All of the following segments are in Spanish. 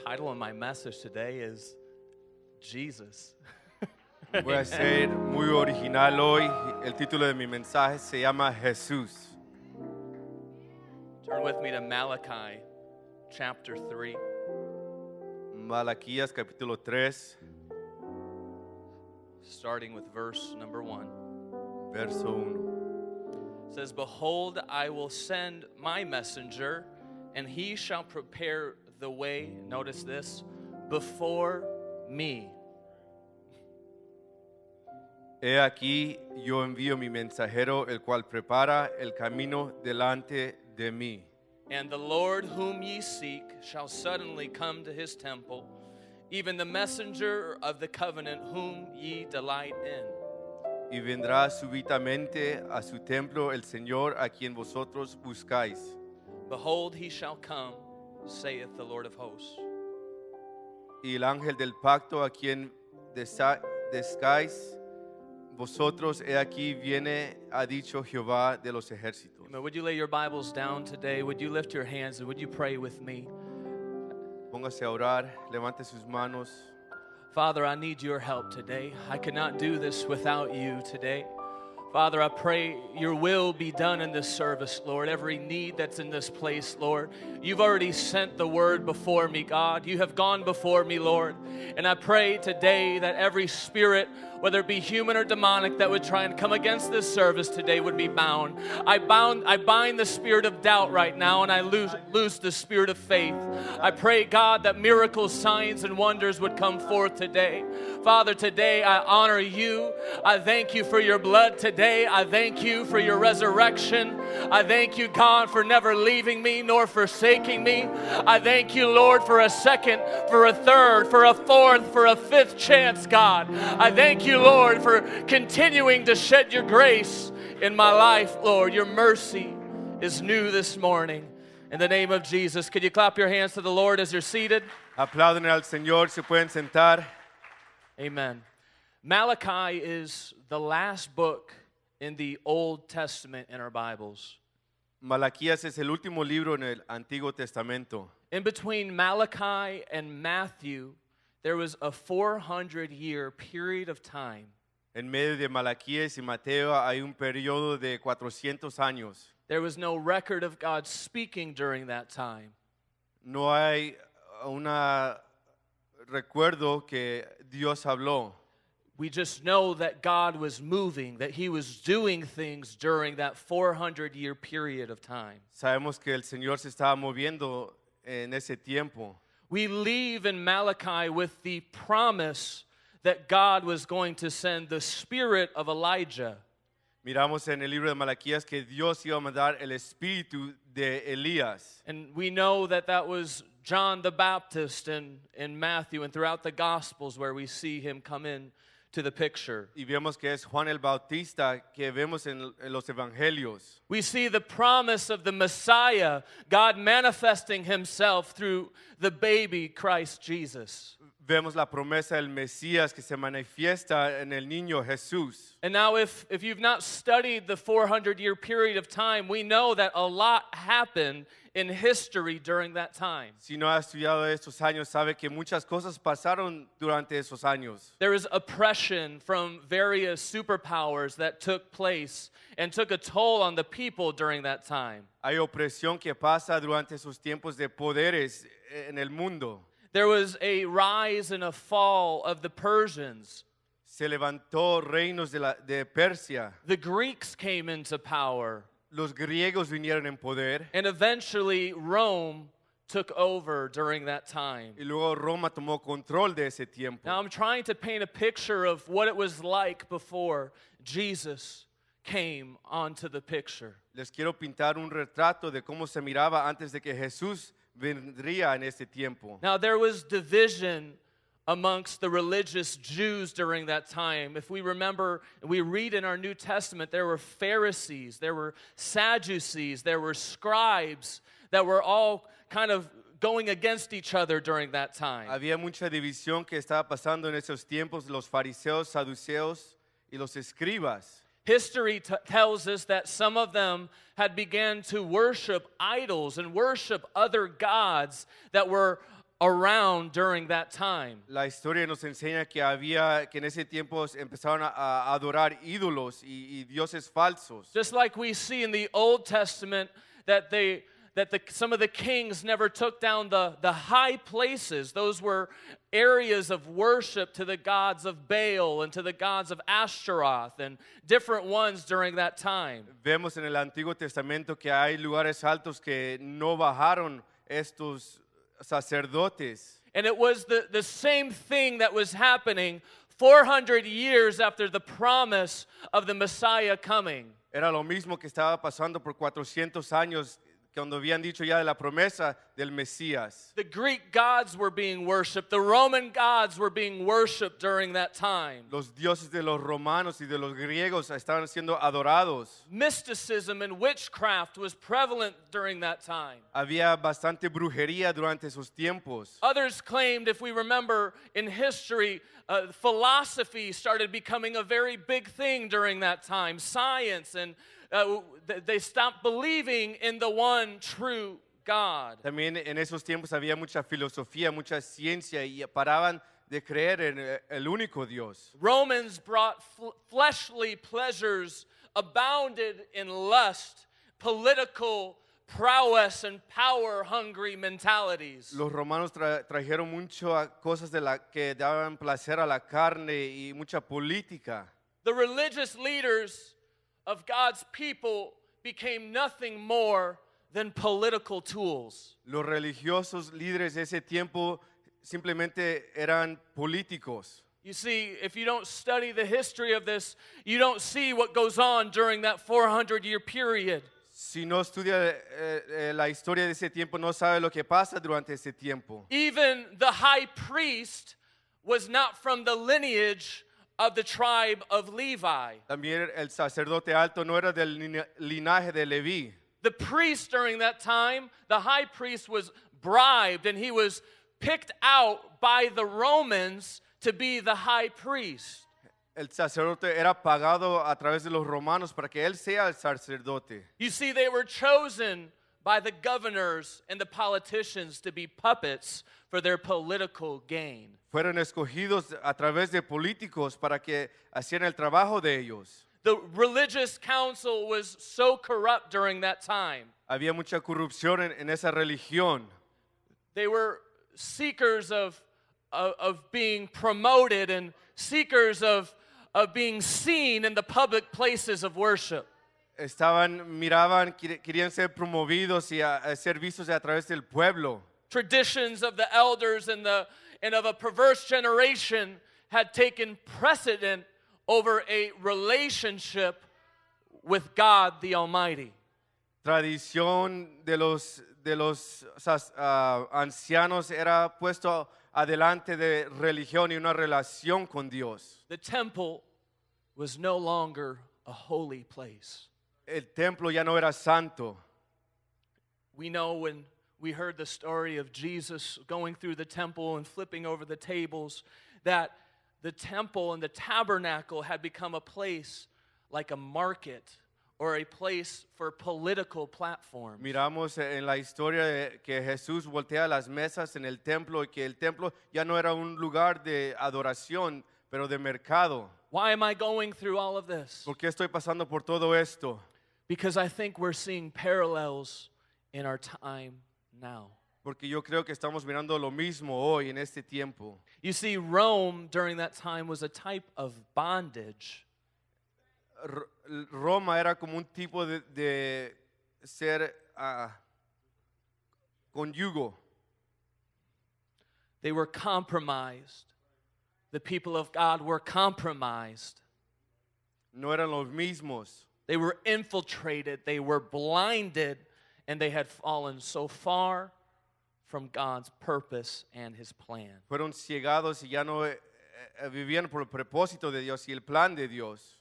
title of my message today is Jesus. Voy a ser muy original hoy. El título de mi mensaje se llama Jesús. Turn with me to Malachi chapter 3. Malaquías capítulo 3, Starting with verse number 1. verso 1. It says, "Behold, I will send my messenger, and he shall prepare the way," notice this, "before me." He aquí, yo envío mi mensajero, el cual prepara el camino delante de mí. And the Lord whom ye seek shall suddenly come to his temple, even the messenger of the covenant whom ye delight in. Y vendrá súbitamente a su templo el Señor a quien vosotros buscáis. Behold, he shall come, saith the Lord of hosts. Y el ángel del pacto a quien descáis vosotros, he aquí viene, ha dicho Jehová de los ejércitos. Amen. Would you lay your Bibles down today? Would you lift your hands and would you pray with me? Póngase a orar, levante sus manos. Father, I need your help today. I cannot do this without you today. Father, I pray your will be done in this service, Lord. Every need that's in this place, Lord. You've already sent the word before me, God. You have gone before me, Lord. And I pray today that every spirit, whether it be human or demonic, that would try and come against this service today would be bound. I bind the spirit of doubt right now, and I loose the spirit of faith. I pray, God, that miracles, signs, and wonders would come forth today. Father, today I honor you. I thank you for your blood today. I thank you for your resurrection. I thank you, God, for never leaving me nor forsaking me. I thank you, Lord, for a second, for a third, for a fourth, for a fifth chance, God. I thank you, Lord, for continuing to shed your grace in my life, Lord. Your mercy is new this morning. In the name of Jesus, could you clap your hands to the Lord as you're seated? Aplauden al Señor, se pueden sentar. Amen. Malachi is the last book in the Old Testament in our Bibles. Malaquías es el último libro en el Antiguo Testamento. In between Malachi and Matthew, there was a 400-year period of time. En medio de Malaquías y Mateo hay un periodo de 400 años. There was no record of God speaking during that time. No hay un recuerdo que Dios habló. We just know that God was moving, that He was doing things during that 400-year period of time. Sabemos que el Señor se estaba moviendo en ese tiempo. We leave in Malachi with the promise that God was going to send the spirit of Elijah. Miramos en el libro de Malaquías que Dios iba a mandar el espíritu de Elías. And we know that that was John the Baptist in Matthew and throughout the Gospels where we see him come in to the picture. Y vemos que es Juan el Bautista que vemos en los evangelios. We see the promise of the Messiah, God manifesting himself through the baby Christ Jesus. Vemos la promesa del Mesías que se manifiesta en el niño Jesús. And now if you've not studied the 400-year period of time, we know that a lot happened in history during that time. Si no ha estudiado estos años, sabe que muchas cosas pasaron durante esos años. There was oppression from various superpowers that took place and took a toll on the people during that time. Hay opresión que pasa durante esos tiempos de poderes en el mundo. There was a rise and a fall of the Persians. Se levantó reinos de Persia. The Greeks came into power. Los griegos vinieron en poder. And eventually Rome took over during that time. Y luego Roma tomó control de ese tiempo. Now I'm trying to paint a picture of what it was like before Jesus came onto the picture. Les quiero pintar un retrato de cómo se miraba antes de que Jesús vendría en este tiempo. Now there was division amongst the religious Jews during that time. If we remember, we read in our New Testament, there were Pharisees, there were Sadducees, there were scribes that were all kind of going against each other during that time. Había mucha división que estaba pasando en esos tiempos, los fariseos, saduceos y los escribas. History tells us that some of them had began to worship idols and worship other gods that were around during that time. La historia nos enseña que en ese tiempo empezaron a adorar ídolos y dioses falsos. Just like we see in the Old Testament that some of the kings never took down the high places. Those were areas of worship to the gods of Baal and to the gods of Ashtaroth and different ones during that time. Vemos en el Antiguo Testamento que hay lugares altos que no bajaron estos sacerdotes. And it was the same thing that was happening 400 years after the promise of the Messiah coming. Era lo mismo que estaba pasando por 400 años cuando habían dicho ya de la promesa del Mesías. The Greek gods were being worshipped. The Roman gods were being worshipped during that time. Los dioses de los romanos y de los griegos estaban siendo adorados. Mysticism and witchcraft was prevalent during that time. Había bastante brujería durante esos tiempos. Others claimed, if we remember in history, philosophy started becoming a very big thing during that time. Science, and they stopped believing in the one true God. También en esos tiempos había mucha filosofía, mucha ciencia y paraban de creer en el único Dios. Romans brought fleshly pleasures, abounded in lust, political prowess, and power-hungry mentalities. Los romanos trajeron muchas cosas que daban placer a la carne y mucha política. The religious leaders of God's people became nothing more than political tools. Los religiosos líderes de ese tiempo simplemente eran políticos. You see, if you don't study the history of this, you don't see what goes on during that 400-year period. Si no estudia la historia de ese tiempo, no sabe lo que pasa durante ese tiempo. Even the high priest was not from the lineage of the tribe of Levi. También el sacerdote alto no era del linaje de Leví. The priest during that time, the high priest was bribed and he was picked out by the Romans to be the high priest. El sacerdote era pagado a través de los romanos para que él sea el sacerdote. You see, they were chosen by the governors and the politicians to be puppets for their political gain. Fueron escogidos a través de políticos para que hacían el trabajo de ellos. The religious council was so corrupt during that time. Había mucha corrupción en esa religión. They were seekers of being promoted and seekers of being seen in the public places of worship. Querían ser promovidos y ser vistos a través del pueblo. Traditions of the elders and of a perverse generation had taken precedent over a relationship with God the Almighty. Tradición de los ancianos era puesto adelante de religión y una relación con Dios. The temple was no longer a holy place. El templo ya no era santo. We know when we heard the story of Jesus going through the temple and flipping over the tables, that the temple and the tabernacle had become a place like a market or a place for political platforms. Miramos en la historia de que Jesús voltea las mesas en el templo y que el templo ya no era un lugar de adoración, pero de mercado. Why am I going through all of this? ¿Por qué estoy pasando por todo esto? Because I think we're seeing parallels in our time now. Porque yo creo que estamos mirando lo mismo hoy en este tiempo. You see, Rome during that time was a type of bondage. Roma era como un tipo de ser con yugo. They were compromised. The people of God were compromised. No eran los mismos. They were infiltrated, they were blinded, and they had fallen so far from God's purpose and His plan. Fueron ciegados y ya no vivían por el propósito de Dios y el plan de Dios.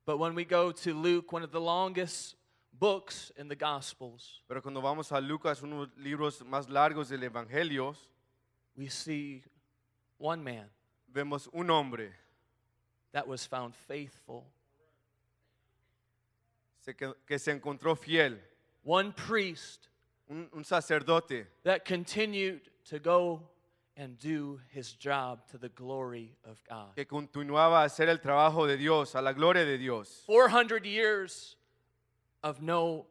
But when we go to Luke, one of the longest books in the Gospels, Pero cuando vamos a Lucas, uno de los libros más largos del Evangelio, we see one man vemos un hombre that was found faithful, que se encontró fiel, one priest un sacerdote that continued to go and do his job to the glory of God. Que continuaba a hacer el trabajo de Dios, a la gloria de Dios. 400 years of no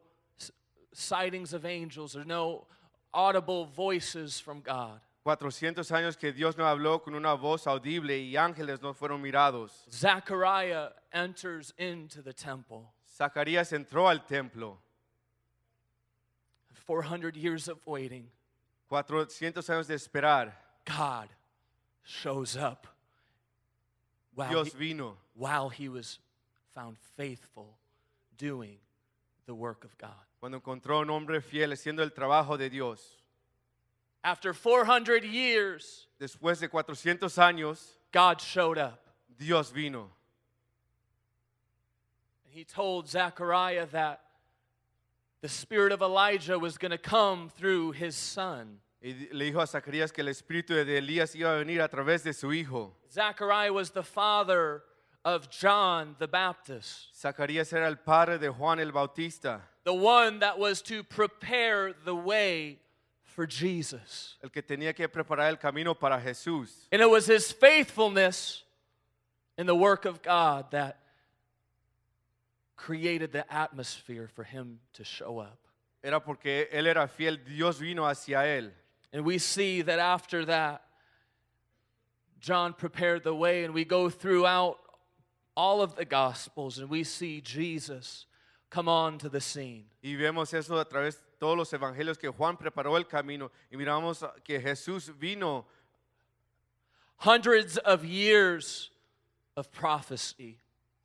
sightings of angels or no audible voices from God. 400 años que Dios no habló con una voz audible y ángeles no fueron mirados. Zechariah enters into the temple. Zacarías entró al templo. 400 years of waiting. 400 años de esperar. God shows up Dios vino while he was found faithful doing the work of God. cuando encontró un hombre fiel haciendo el trabajo de Dios. After 400 years, Después de 400 años, God showed up. Dios vino. And he told Zechariah that the spirit of Elijah was going to come through his son. Y le dijo a Zacarías que el espíritu de Elías iba a venir a través de su hijo. Zechariah was the father of John the Baptist, Zacarías era el padre de Juan el Bautista, the one that was to prepare the way for Jesus. el que tenía que preparar el camino para Jesús. And it was his faithfulness in the work of God that created the atmosphere for him to show up. Era porque él era fiel, Dios vino hacia él. And we see that after that, John prepared the way, and we go throughout all of the Gospels, and we see Jesus come on to the scene. Y vemos eso a través de todos los evangelios que Juan preparó el camino y miramos que Jesús vino. Hundreds of years of prophecy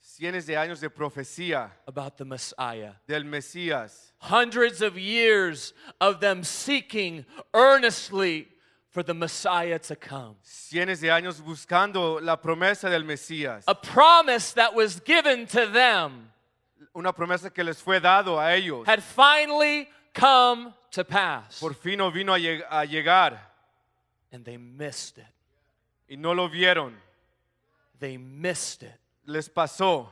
Cientos de años de profecía about the Messiah. del Mesías. Hundreds of years of them seeking earnestly for the Messiah to come. Cientos de años buscando la promesa del Mesías. A promise that was given to them Una promesa que les fue dado a ellos. had finally come to pass. Por fin no vino a llegar And they missed it. y no lo vieron. They missed it. Les pasó.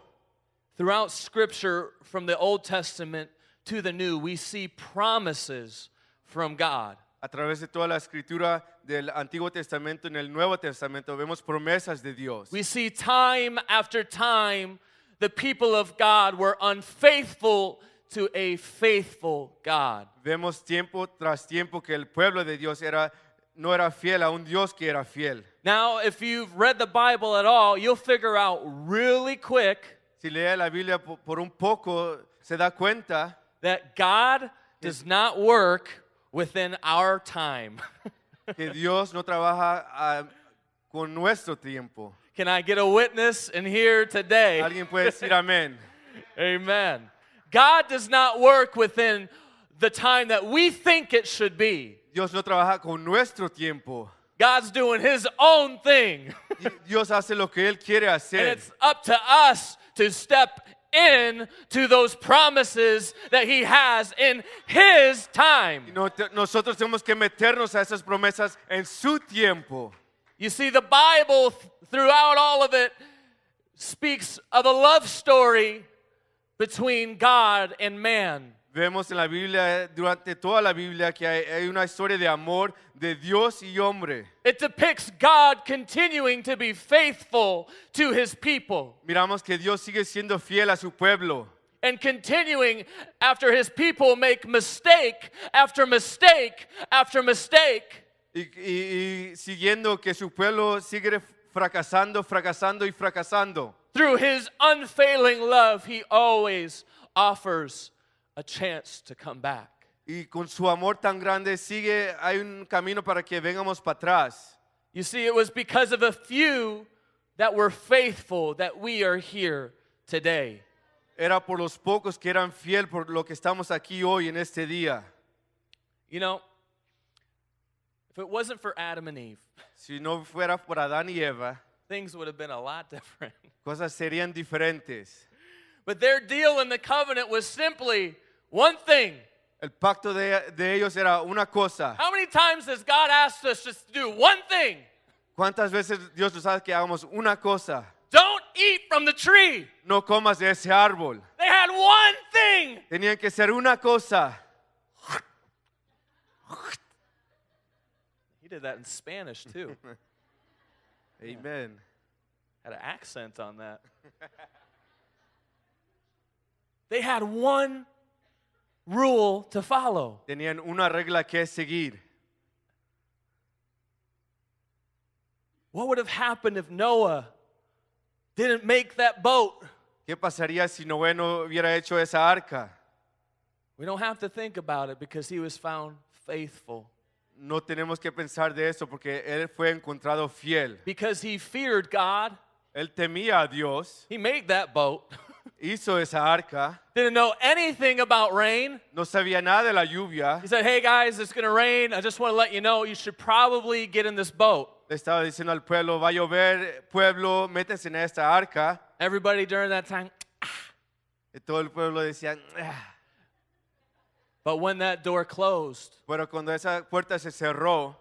Throughout Scripture, from the Old Testament to the New, we see promises from God. A través de toda la escritura del Antiguo Testamento en el Nuevo Testamento vemos promesas de Dios. We see time after time the people of God were unfaithful to a faithful God. Vemos tiempo tras tiempo que el pueblo de Dios no era fiel a un Dios que era fiel. Now, if you've read the Bible at all, you'll figure out really quick Si lee la Biblia por un poco, se da cuenta that God does not work within our time. que Dios no trabaja con nuestro tiempo. Can I get a witness in here today? Alguien puede decir amén. Amen. God does not work within the time that we think it should be. Dios no trabaja con nuestro tiempo. God's doing his own thing. Dios hace lo que Él quiere And hacer. it's up to us to step in to those promises that he has in his time. Nosotros tenemos que meternos a esas promesas en su tiempo. You see, the Bible, throughout all of it, speaks of a love story between God and man. Vemos en la Biblia, durante toda la Biblia, que hay una historia de amor de Dios y hombre. It depicts God continuing to be faithful to his people Miramos que Dios sigue siendo fiel a su pueblo. and continuing after his people make mistake after mistake after mistake. Y siguiendo que su pueblo sigue fracasando y fracasando. Through his unfailing love, he always offers a chance to come back. Y con su amor tan grande hay un camino para que vengamos para atrás. You see, it was because of a few that were faithful that we are here today. Era por los pocos que eran fiel por lo que estamos aquí hoy en este día. You know, if it wasn't for Adam and Eve, Si no fuera por Adán y Eva, things would have been a lot different. cosas serían diferentes. But their deal in the covenant was simply one thing. El pacto de ellos era una cosa. How many times has God asked us just to do one thing? ¿Cuántas veces Dios nos hace que hagamos una cosa? Don't eat from the tree. No comas de ese árbol. They had one thing. Tenían que ser una cosa. He did that in Spanish too. Amen. Had an accent on that. They had one rule to follow. Tenían una regla que seguir. What would have happened if Noah didn't make that boat? ¿Qué pasaría si Noé no hubiera hecho esa arca? We don't have to think about it because he was found faithful. No tenemos que pensar de eso porque él fue encontrado fiel. Because he feared God, Él temía a Dios, he made that boat. hizo esa arca, Didn't know anything about rain. no sabía nada de la lluvia. He said, hey guys, it's going to rain. I just want to let you know you should probably get in this boat. Le estaba diciendo al pueblo, va a llover, pueblo, métese en esta arca. Everybody during that time. Y todo el pueblo decía, "Ah". But when that door closed, Pero cuando esa puerta se cerró,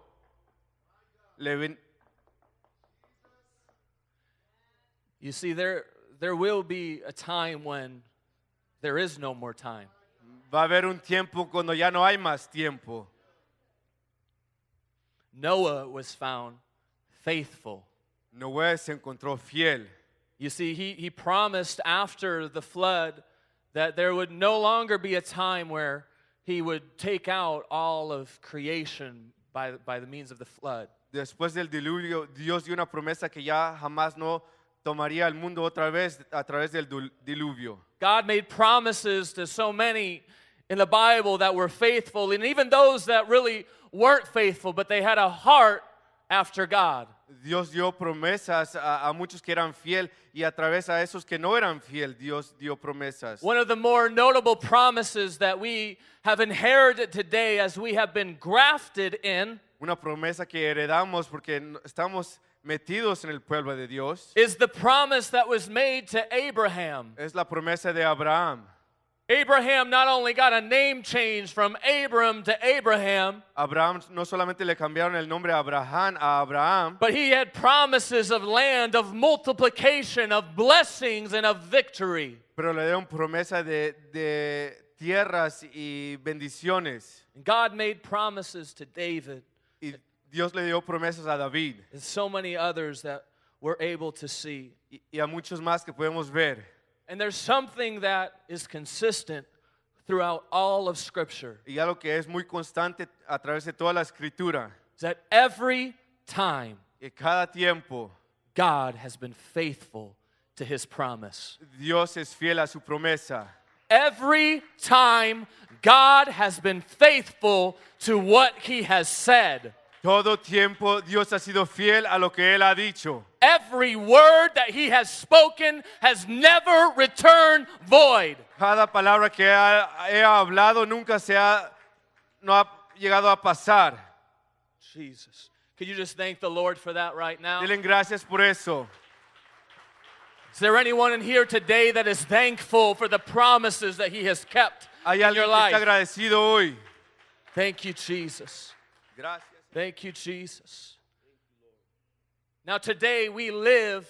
you see, there will be a time when there is no more time. va a haber un tiempo cuando ya no hay más tiempo. Noah was found faithful. Noé se encontró fiel. You see, he promised after the flood that there would no longer be a time where he would take out all of creation by the means of the flood. Después del diluvio, Dios dio una promesa que ya jamás no tomaría el mundo otra vez a través del diluvio. God made promises to so many in the Bible that were faithful, and even those that really weren't faithful, but they had a heart after God. Dios dio promesas a muchos que eran fiel y a través a esos que no eran fiel, Dios dio promesas. One of the more notable promises that we have inherited today as we have been grafted in Una promesa que heredamos porque estamos metidos en el pueblo de Dios. is the promise that was made to Abraham. Es la promesa de Abraham. Abraham not only got a name change from Abram to Abraham, Abraham no solamente le cambiaron el nombre a Abraham, but he had promises of land, of multiplication, of blessings, and of victory. pero le dieron promesa de tierras y bendiciones. And God made promises to David Y Dios le dio promesas a David and so many others that we're able to see. y a muchos más que podemos ver. And there's something that is consistent throughout all of Scripture. Y algo que es muy constante a través de toda la escritura. Is that every time Y cada tiempo God has been faithful to His promise. Dios es fiel a su promesa. Every time God has been faithful to what He has said. Todo tiempo Dios ha sido fiel a lo que Él ha dicho. Every word that He has spoken has never returned void. Cada palabra que he hablado nunca no ha llegado a pasar. Jesus. Could you just thank the Lord for that right now? Denle gracias por eso. Is there anyone in here today that is thankful for the promises that He has kept Hay in your alguien que está life? agradecido hoy. Thank you, Jesus. Gracias. Thank you, Jesus. Now, today we live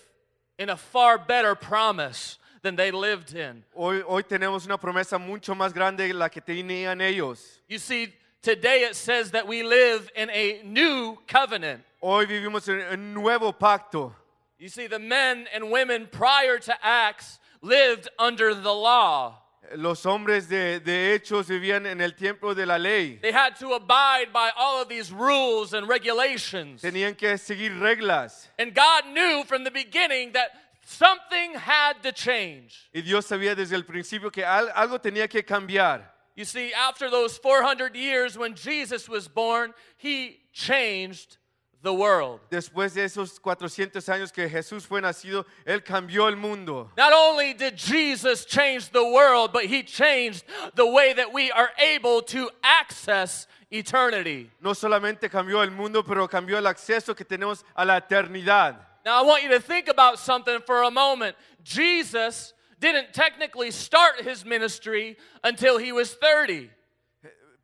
in a far better promise than they lived in. Hoy tenemos una promesa mucho más grande que la que tenían ellos. You see, today it says that we live in a new covenant. Hoy vivimos en un nuevo pacto. You see, the men and women prior to Acts lived under the law. Los hombres de hechos vivían en el tiempo de la ley. They had to abide by all of these rules and regulations. Tenían que seguir reglas. And God knew from the beginning that something had to change. Y Dios sabía desde el principio que algo tenía que cambiar. You see, after those 400 years when Jesus was born, He changed the world. Después de esos 400 años que Jesús fue nacido, Él cambió el mundo. Not only did Jesus change the world, but He changed the way that we are able to access eternity. No solamente cambió el mundo, pero cambió el acceso que tenemos a la eternidad. Now, I want you to think about something for a moment. Jesus didn't technically start His ministry until He was 30.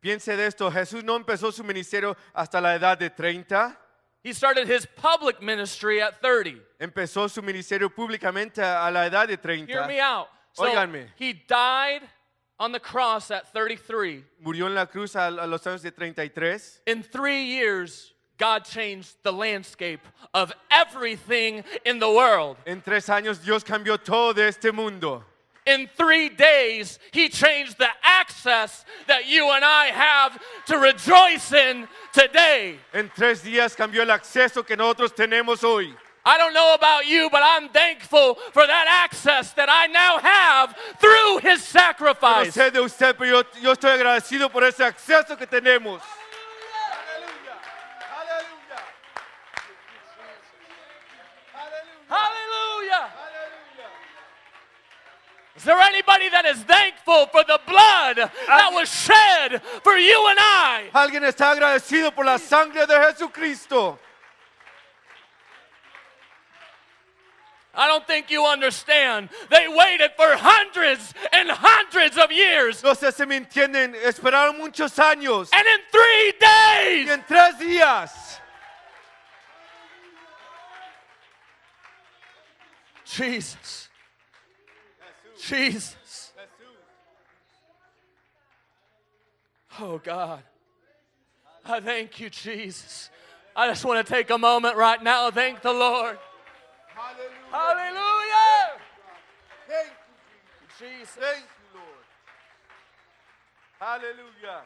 Piense de esto, Jesús no empezó su ministerio hasta la edad de 30. He started His public ministry at 30. Empezó su ministerio públicamente a la edad de 30. Hear me out. So Óiganme. He died on the cross at 33. Murió en la cruz a los años de 33. In 3 years, God changed the landscape of everything in the world. En 3 años Dios cambió todo de este mundo. In 3 days, He changed the access that you and I have to rejoice in today. En 3 días cambió el acceso que nosotros tenemos hoy. I don't know about you, but I'm thankful for that access that I now have through His No sacrifice. sé de usted, pero yo estoy agradecido por ese acceso que tenemos. Aleluya. Aleluya. Hallelujah. Is there anybody that is thankful for the blood that was shed for you and I? Alguien está agradecido por la sangre de Jesucristo. I don't think you understand. They waited for hundreds and hundreds of years. No sé si me entienden, esperaron muchos años. And in 3 Y days, en 3 días, Jesus. Jesus. Oh God. I thank you, Jesus. I just want to take a moment right now. Thank the Lord. Hallelujah. Thank Jesus. Thank you, Lord. Aleluya.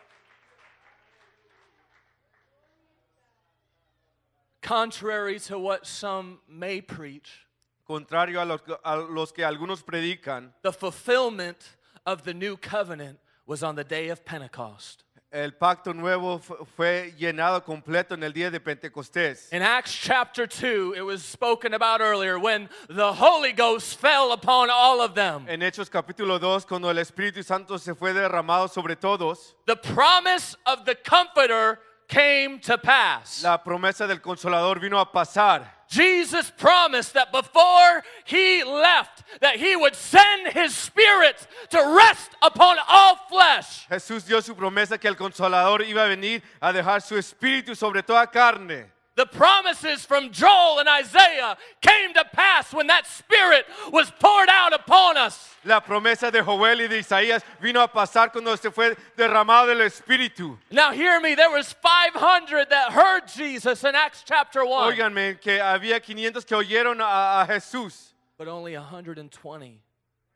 Contrary to what some may preach, Contrario a los que algunos predican, the fulfillment of the new covenant was on the day of Pentecost. el pacto nuevo fue llenado completo en el día de Pentecostés. In Acts chapter 2, it was spoken about earlier when the Holy Ghost fell upon all of them. En Hechos capítulo 2, cuando el Espíritu Santo se fue derramado sobre todos, The promise of the Comforter came to pass. la promesa del Consolador vino a pasar. Jesus promised that before He left, that He would send His Spirit to rest upon all flesh. Jesús dio su promesa que el Consolador iba a venir a dejar su Espíritu sobre toda carne. The promises from Joel and Isaiah came to pass when that Spirit was poured out upon us. La promesa de Joel y de Isaías vino a pasar cuando se fue derramado el Espíritu. Now hear me, there was 500 that heard Jesus in Acts chapter 1. Óiganme, que había 500 que oyeron a Jesús, But only 120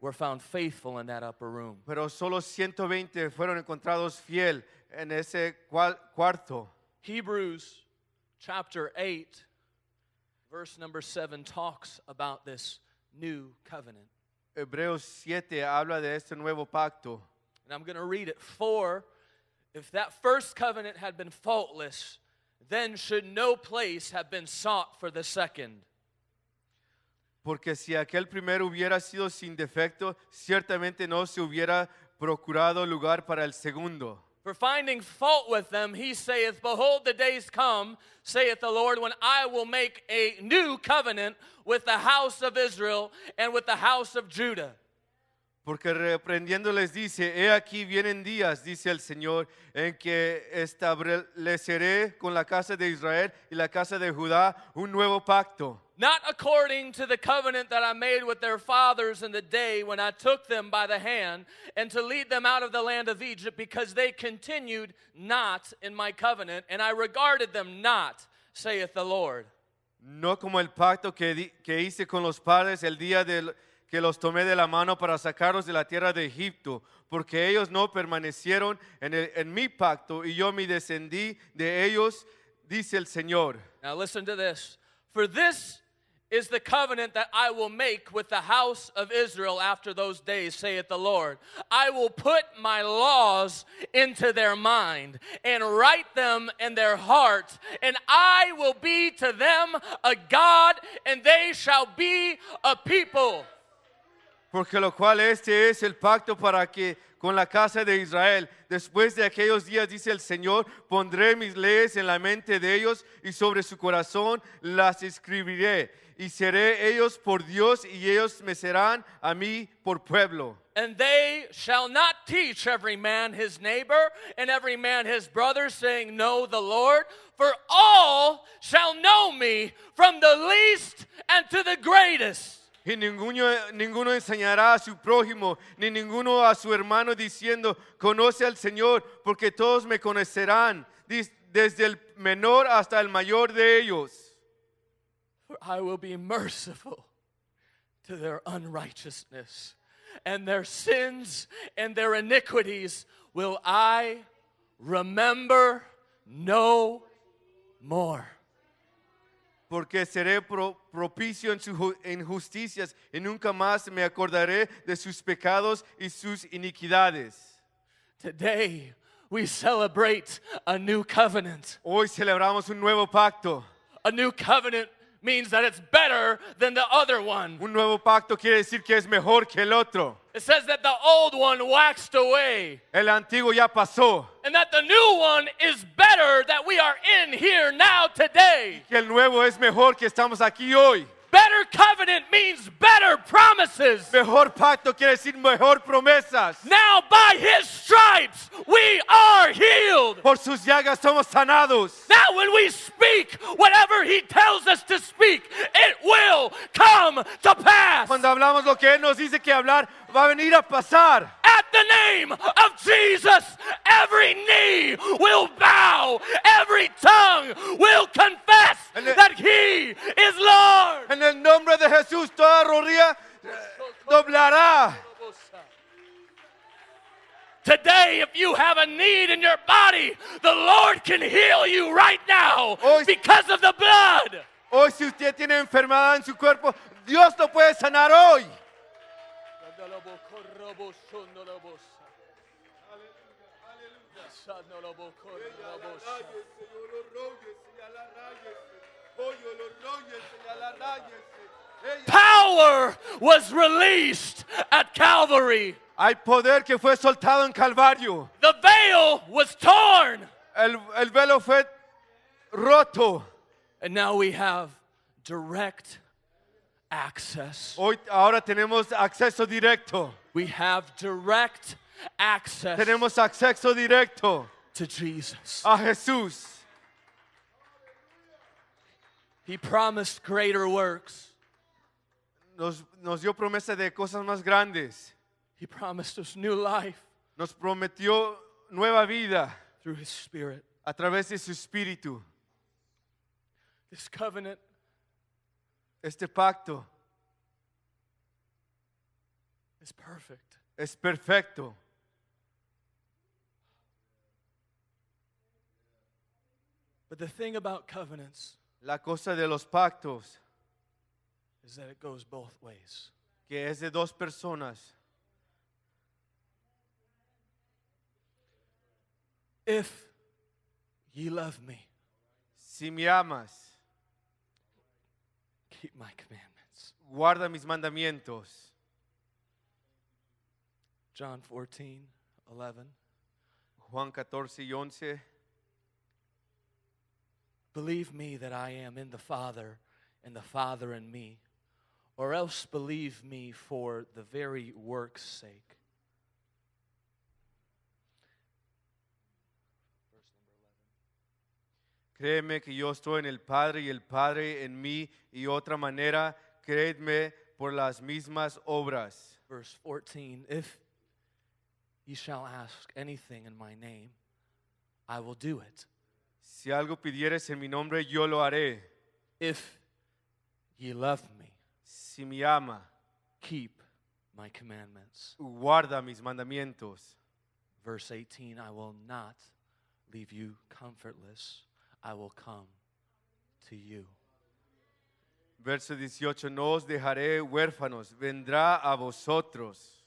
were found faithful in that upper room. pero solo 120 fueron encontrados fiel en ese cuarto. Hebrews chapter 8, verse number 7 talks about this new covenant. Hebreos 7 habla de este nuevo pacto. And I'm going to read it. For if that first covenant had been faultless, then should no place have been sought for the second. Porque si aquel primero hubiera sido sin defecto, ciertamente no se hubiera procurado lugar para el segundo. For finding fault with them, he saith, Behold, the days come, saith the Lord, when I will make a new covenant with the house of Israel and with the house of Judah. Porque reprendiéndoles dice, he aquí vienen días, dice el Señor, en que estableceré con la casa de Israel y la casa de Judá un nuevo pacto. Not according to the covenant that I made with their fathers in the day when I took them by the hand and to lead them out of the land of Egypt, because they continued not in my covenant, and I regarded them not, saith the Lord. No como el pacto que hice con los padres el día que los tomé de la mano para sacarlos de la tierra de Egipto, porque ellos no permanecieron en mi pacto y yo me descendí de ellos, dice el Señor. Now listen to this. For this is the covenant that I will make with the house of Israel after those days, saith the Lord. I will put my laws into their mind and write them in their heart, and I will be to them a God, and they shall be a people. Porque lo cual este es el pacto para que con la casa de Israel, después de aquellos días, dice el Señor, pondré mis leyes en la mente de ellos y sobre su corazón las escribiré. Y seré ellos por Dios y ellos me serán a mí por pueblo. And they shall not teach every man his neighbor and every man his brother, saying, Know the Lord, for all shall know me, from the least and to the greatest. Y ninguno enseñará a su prójimo, ni ninguno a su hermano diciendo, conoce al Señor, porque todos me conocerán, desde el menor hasta el mayor de ellos. For I will be merciful to their unrighteousness, and their sins and their iniquities will I remember no more. Porque seré propicio en sus injusticias y nunca más me acordaré de sus pecados y sus iniquidades. Today, we celebrate a new covenant. Hoy celebramos un nuevo pacto. A new covenant means that it's better than the other one. Un nuevo pacto quiere decir que es mejor que el otro. It says that the old one waxed away, El antiguo ya pasó. and that the new one is better that we are in here now today. Que el nuevo es mejor que estamos aquí hoy. Better covenant means better promises. Mejor pacto quiere decir mejor promesas. Now by his stripes we are healed. Por sus llagas somos sanados. Now when we speak whatever he tells us to speak, it will come to pass. Cuando hablamos lo que Él nos dice que hablar, va a venir a pasar. At the name of Jesus, every knee will bow, every tongue will confess that he is Lord. En el nombre de Jesús, toda rodilla doblará. Today, if you have a need in your body, the Lord can heal you right now because of the blood. Hoy, si usted tiene enfermedad en su cuerpo, Dios lo puede sanar hoy. Power was released at Calvary. Hay poder que fue soltado en Calvario. The veil was torn. El velo fue roto. And now we have direct access. Ahora tenemos acceso directo. We have direct access Tenemos acceso directo to Jesus. a Jesús. He promised greater works. Nos dio promesa de cosas más grandes. He promised us new life Nos prometió nueva vida through his Spirit. a través de su Espíritu. This covenant Este pacto is perfect. es perfecto. But the thing about covenants La cosa de los pactos, is that it goes both ways. que es de dos personas. If ye love me, Si me amas, keep my commandments. guarda mis mandamientos. John 14:11. Juan 14:11. Believe me that I am in the Father and the Father in me, or else believe me for the very work's sake. Créeme que yo estoy en el Padre y el Padre en mí, y otra manera, créedme por las mismas obras. Verse 14, if ye shall ask anything in my name, I will do it. Si algo pidieres en mi nombre, yo lo haré. If ye love me, Si me ama, keep my commandments. guarda mis mandamientos. Verse 18, I will not leave you comfortless. I will come to you. Verso 18, no os dejaré huérfanos, vendrá a vosotros.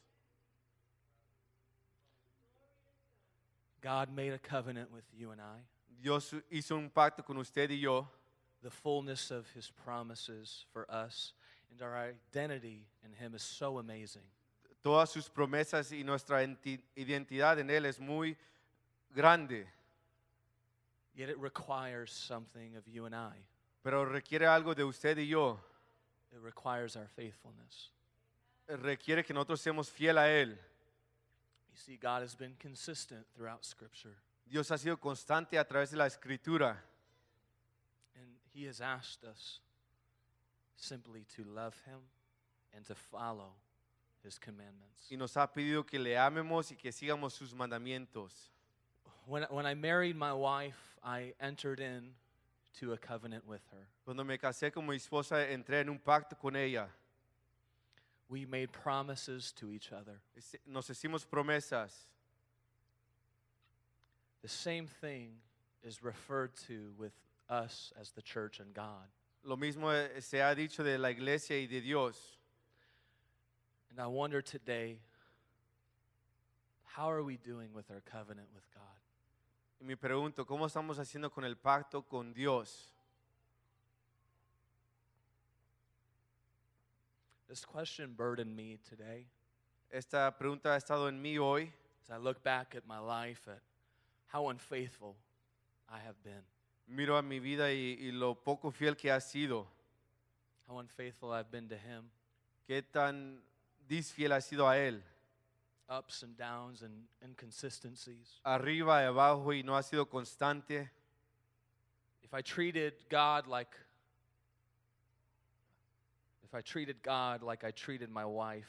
God made a covenant with you and I. Dios hizo un pacto con usted y yo. The fullness of his promises for us and our identity in him is so amazing. Todas sus promesas y nuestra identidad en Él es muy grande, Yet it requires something of you and I. pero requiere algo de usted y yo. It requires our faithfulness. Requiere que nosotros seamos fiel a Él. You see, God has been consistent throughout Scripture. Dios ha sido constante a través de la Escritura. And he has asked us simply to love him and to follow his commandments. Y nos ha pedido que le amemos y que sigamos sus mandamientos. When I married my wife, I entered into a covenant with her. Cuando me casé con mi esposa, entré en un pacto con ella. We made promises to each other. Nos hicimos promesas. The same thing is referred to with us as the church and God. Lo mismo se ha dicho de la iglesia y de Dios. And I wonder today, how are we doing with our covenant with God? Y me pregunto, ¿cómo estamos haciendo con el pacto con Dios? This question burdened me today Esta pregunta ha estado en mí hoy. as I look back at my life at how unfaithful I have been, Miro a mi vida y lo poco fiel que ha sido. how unfaithful I've been to Him, Qué tan disfiel ha sido a Él. ups and downs and inconsistencies. Arriba y abajo y no ha sido constante. If I treated God like I treated my wife,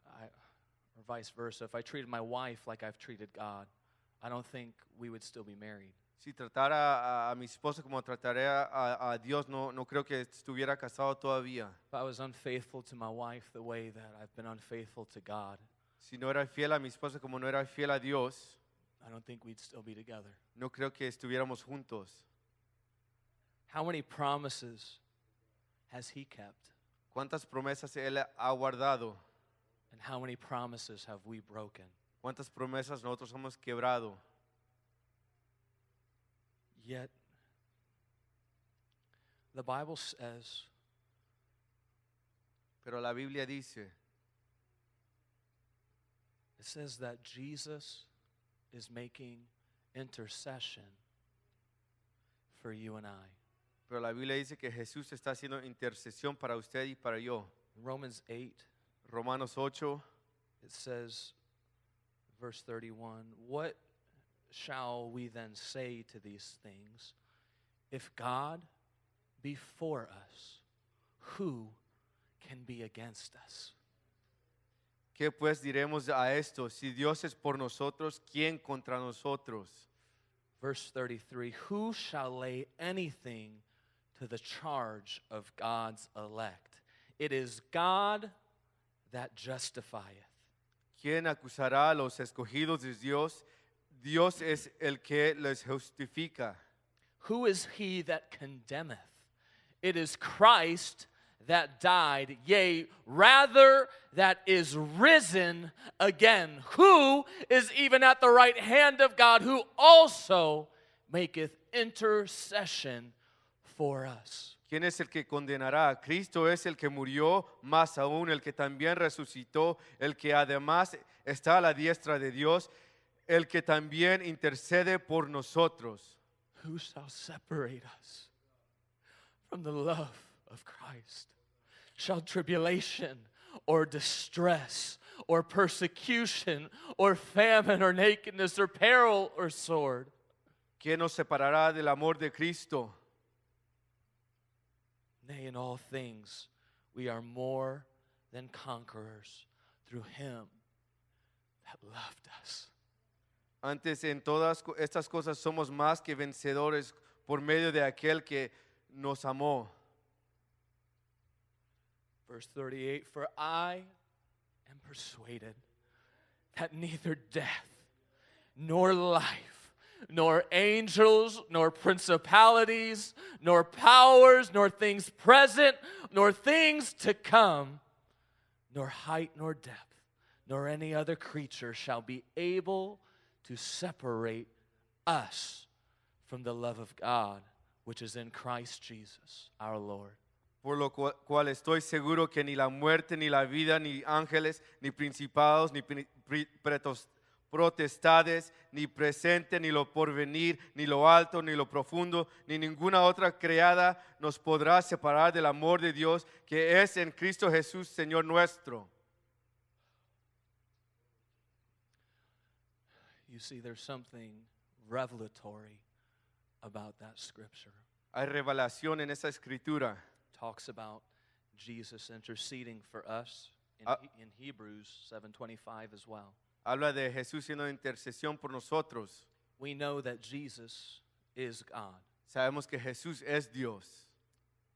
or vice versa, if I treated my wife like I've treated God, I don't think we would still be married. Si tratara a mi esposa como trataré a Dios, no creo que estuviera casado todavía. If I was unfaithful to my wife the way that I've been unfaithful to God, Si no era fiel a mi esposa como no era fiel a Dios, I don't think we'd still be together. no creo que estuviéramos juntos. How many promises has He kept? ¿Cuántas promesas Él ha guardado? And how many promises have we broken? ¿Cuántas promesas nosotros hemos quebrado? Yet, the Bible says Pero la Biblia dice that Jesus is making intercession for you and I. Pero la Biblia dice que Jesús está haciendo intercesión para usted y para yo. In Romans 8, Romanos 8, it says, verse 31, what shall we then say to these things? If God be for us, who can be against us? ¿qué pues diremos a esto? Si Dios es por nosotros, ¿quién contra nosotros? Verse 33, who shall lay anything to the charge of God's elect? It is God that justifieth. ¿Quién acusará a los escogidos de Dios? Dios es el que les justifica. Who is he that condemneth? It is Christ that died, yea, rather that is risen again, who is even at the right hand of God, who also maketh intercession for us. ¿Quién es el que condenará? Cristo es el que murió, más aún el que también resucitó, el que además está a la diestra de Dios, el que también intercede por nosotros. Who shall separate us from the love of Christ? Shall tribulation or distress or persecution or famine or nakedness or peril or sword? ¿Quién nos separará del amor de Cristo? Nay, in all things we are more than conquerors through Him that loved us. Antes en todas estas cosas somos más que vencedores por medio de aquel que nos amó. Verse 38, for I am persuaded that neither death, nor life, nor angels, nor principalities, nor powers, nor things present, nor things to come, nor height, nor depth, nor any other creature shall be able to separate us from the love of God, which is in Christ Jesus, our Lord. Por lo cual estoy seguro que ni la muerte, ni la vida, ni ángeles, ni principados, ni potestades, ni presente, ni lo porvenir, ni lo alto, ni lo profundo, ni ninguna otra creada nos podrá separar del amor de Dios que es en Cristo Jesús, Señor nuestro. You see, there's something revelatory about that scripture. Hay revelación en esa escritura. Talks about Jesus interceding for us in Hebrews 7:25 as well. Habla de Jesús siendo intercesión por nosotros. We know that Jesus is God. Sabemos que Jesús es Dios.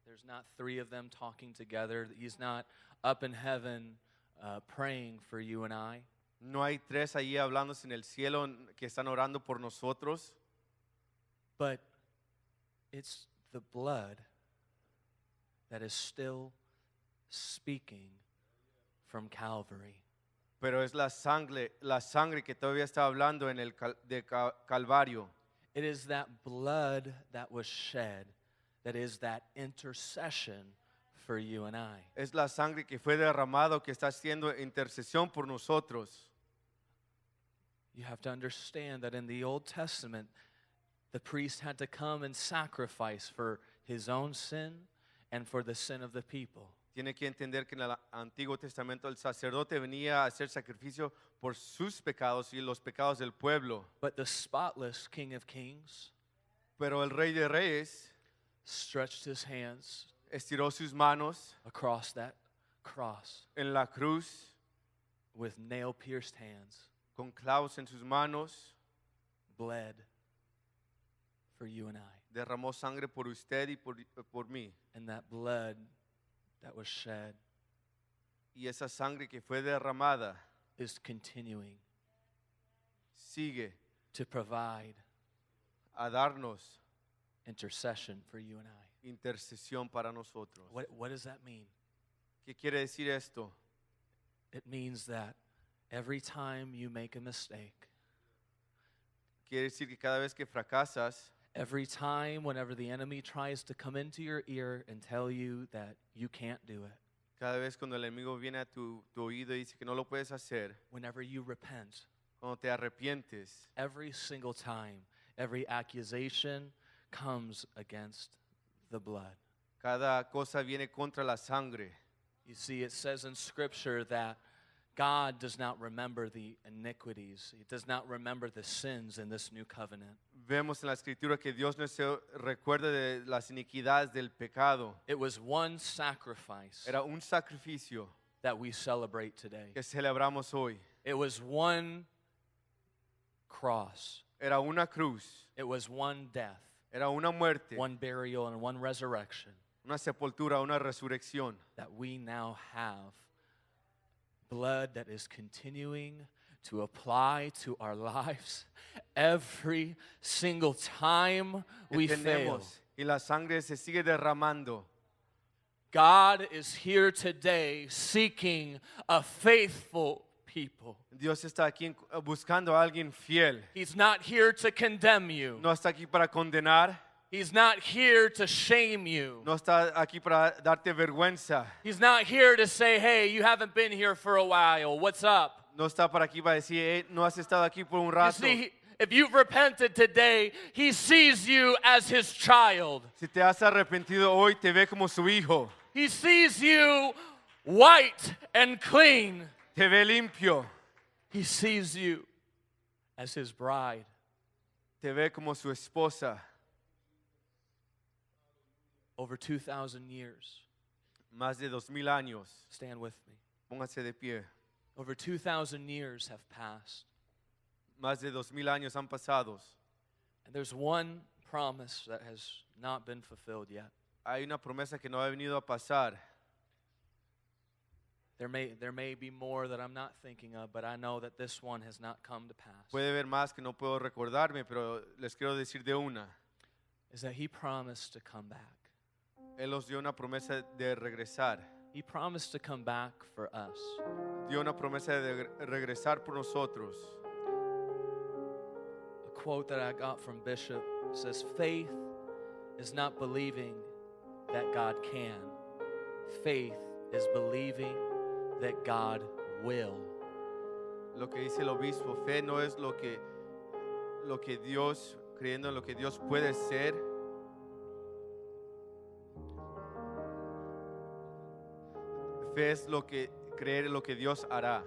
There's not three of them talking together. He's not up in heaven praying for you and I. No hay tres allí hablándose en el cielo que están orando por nosotros. But it's the blood that is still speaking from Calvary. Pero es la sangre que todavía está hablando en el Calvario. It is that blood that was shed that is that intercession for you and I. Es la sangre que fue derramado que está haciendo intercesión por nosotros. You have to understand that in the Old Testament, the priest had to come and sacrifice for his own sin and for the sin of the people. Tiene que entender que en el Antiguo Testamento el sacerdote venía a hacer sacrificio por sus pecados y los pecados del pueblo. But the spotless King of Kings Pero el Rey de Reyes stretched his hands estiró sus manos across that cross en la cruz with nail-pierced hands, con clavos en sus manos, bled for you and I. derramó sangre por usted y por mí. And that blood that was shed Y esa sangre que fue derramada is continuing sigue to provide a darnos intercession for you and I. intercesión para nosotros. What does that mean? ¿Qué quiere decir esto? It means that every time you make a mistake, Quiere decir que cada vez que fracasas, every time whenever the enemy tries to come into your ear and tell you that you can't do it, cada vez cuando el enemigo viene a tu oído y dice que no lo puedes hacer, whenever you repent, cuando te arrepientes, every single time, every accusation comes against the blood. cada cosa viene contra la sangre. You see, it says in Scripture that God does not remember the iniquities. He does not remember the sins in this new covenant. Vemos en la escritura que Dios no se recuerda de las iniquidades del pecado. It was one sacrifice Era un sacrificio that we celebrate today. que celebramos hoy. It was one cross. Era una cruz, It was one death, era una muerte, one burial, and one resurrection una sepultura, una resurrección. that we now have blood that is continuing to apply to our lives every single time Que we fail. tenemos y la sangre se sigue derramando. God is here today seeking a faithful people. Dios está aquí buscando a alguien fiel. He's not here to condemn you. No está aquí para condenar, He's not here to shame you. no está aquí para darte vergüenza, He's not here to say, hey, you haven't been here for a while. What's up? no está para aquí para decir, "Hey, no has estado aquí por un You rato." see, if you've repented today, He sees you as His child. Si te has arrepentido hoy, te ve como su hijo, He sees you white and clean. te ve limpio, He sees you as His bride. te ve como su esposa. Over 2,000 years. Más de 2000 años, Stand with me. póngase de pie. Over 2,000 years have passed. Más de 2000 años han pasado. And there's one promise that has not been fulfilled yet. Hay una promesa que no ha venido a pasar. There may be more that I'm not thinking of, but I know that this one has not come to pass. Puede haber más que no puedo recordarme, pero les quiero decir de una. Is that He promised to come back. Él nos dio una promesa de regresar. He promised to come back for us. Dio una promesa de regresar por nosotros. A quote that I got from Bishop says, faith is not believing that God can. Faith is believing that God will. Lo que dice el obispo, fe no es lo que Dios, creyendo en lo que Dios puede ser. Fe es creer en lo que Dios hará.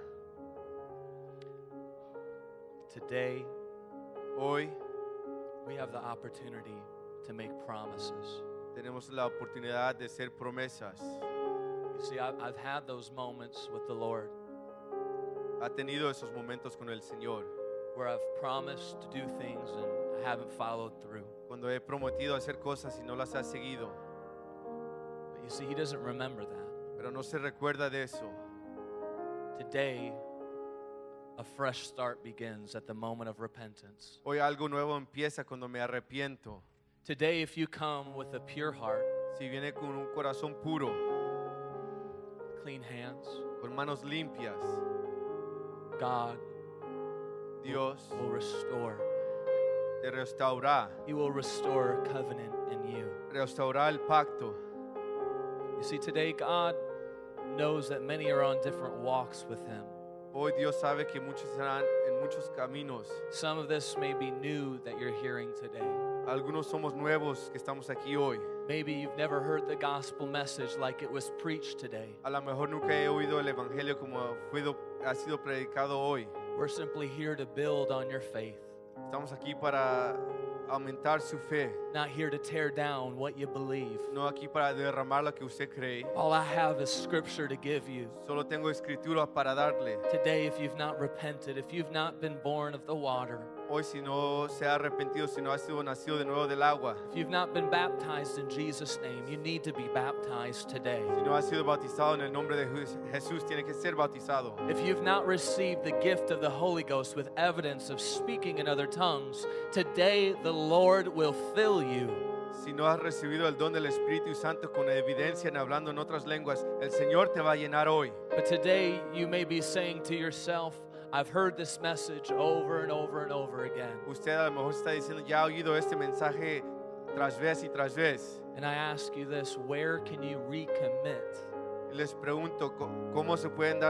Today, Hoy we have the opportunity to make promises. tenemos la oportunidad de hacer promesas. You see, I've had those moments with the Lord ha tenido esos momentos con el Señor. where I've promised to do things and I haven't followed through. Cuando he prometido hacer cosas y no las ha seguido. But you see, He doesn't remember that. Pero no se recuerda de eso. Today, a fresh start begins at the moment of repentance. Hoy algo nuevo empieza cuando me arrepiento. Today, if you come with a pure heart, Si viene con un corazón puro, clean hands, con manos limpias, God Dios will restore. te restaurará, He will restore covenant in you. restaurará el pacto. You see, today God knows that many are on different walks with Him. Hoy Dios sabe que muchos serán en muchos caminos. Some of this may be new that you're hearing today. Algunos somos nuevos que estamos aquí hoy. Maybe you've never heard the gospel message like it was preached today. A lo mejor nunca he oído el evangelio como ha sido predicado hoy. We're simply here to build on your faith, Estamos aquí para aumentar su fe, not here to tear down what you believe. no aquí para derramar lo que usted cree. All I have is scripture to give you. Solo tengo escritura para darle. Today, if you've not repented, if you've not been born of the water, Hoy si no se ha arrepentido, si no ha sido nacido de nuevo del agua, if you've not been baptized in Jesus' name, you need to be baptized today. si no ha sido bautizado en el nombre de Jesús, tiene que ser bautizado. If you've not received the gift of the Holy Ghost with evidence of speaking in other tongues, today the Lord will fill you. Si no has recibido el don del Espíritu Santo con evidencia en hablando en otras lenguas, el Señor te va a llenar hoy. But today you may be saying to yourself, I've heard this message over and over and over again. Usted a lo mejor está diciendo, ya ha oído este mensaje tras vez y tras vez. And I ask you this, where can you recommit? Y les pregunto, ¿cómo se pueden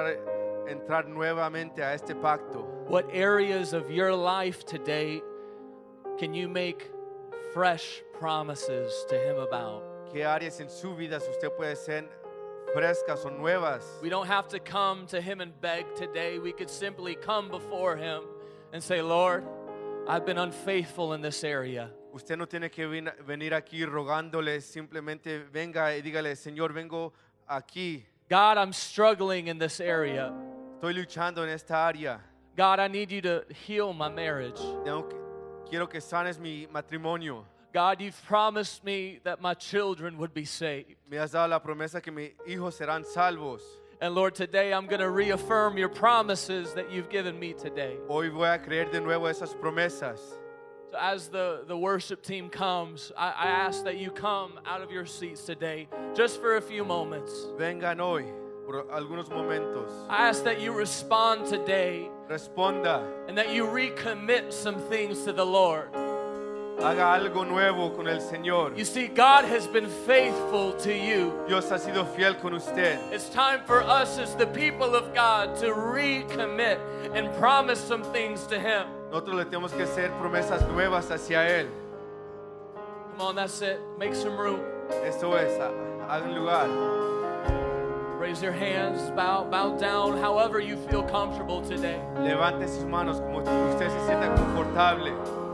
entrar nuevamente a este pacto? What areas of your life today can you make fresh promises to Him about? ¿Qué áreas en su vida usted puede ser frescas o nuevas? We don't have to come to Him and beg today. We could simply come before Him and say, Lord, I've been unfaithful in this area. Usted no tiene que venir aquí rogándole, simplemente venga y dígale, Señor, vengo aquí. God, I'm struggling in this area. Estoy luchando en esta área. God, I need you to heal my marriage. Quiero que sanes mi matrimonio. God, you've promised me that my children would be saved. Me has dado la promesa que mis hijos serán salvos. And Lord, today I'm going to reaffirm your promises that you've given me today. Hoy voy a creer de nuevo esas promesas. So as the worship team comes, I ask that you come out of your seats today just for a few moments. Vengan hoy por algunos momentos. I ask that you respond today Responda. and that you recommit some things to the Lord. Haga algo nuevo con el Señor. You see, God has been faithful to you. Dios ha sido fiel con usted. It's time for us as the people of God to recommit and promise some things to Him. Nosotros le tenemos que hacer promesas nuevas hacia Él. Come on, that's it. Make some room. Esto es, hagan lugar. Raise your hands, bow down, however you feel comfortable today. Levante sus manos como usted se sienta confortable.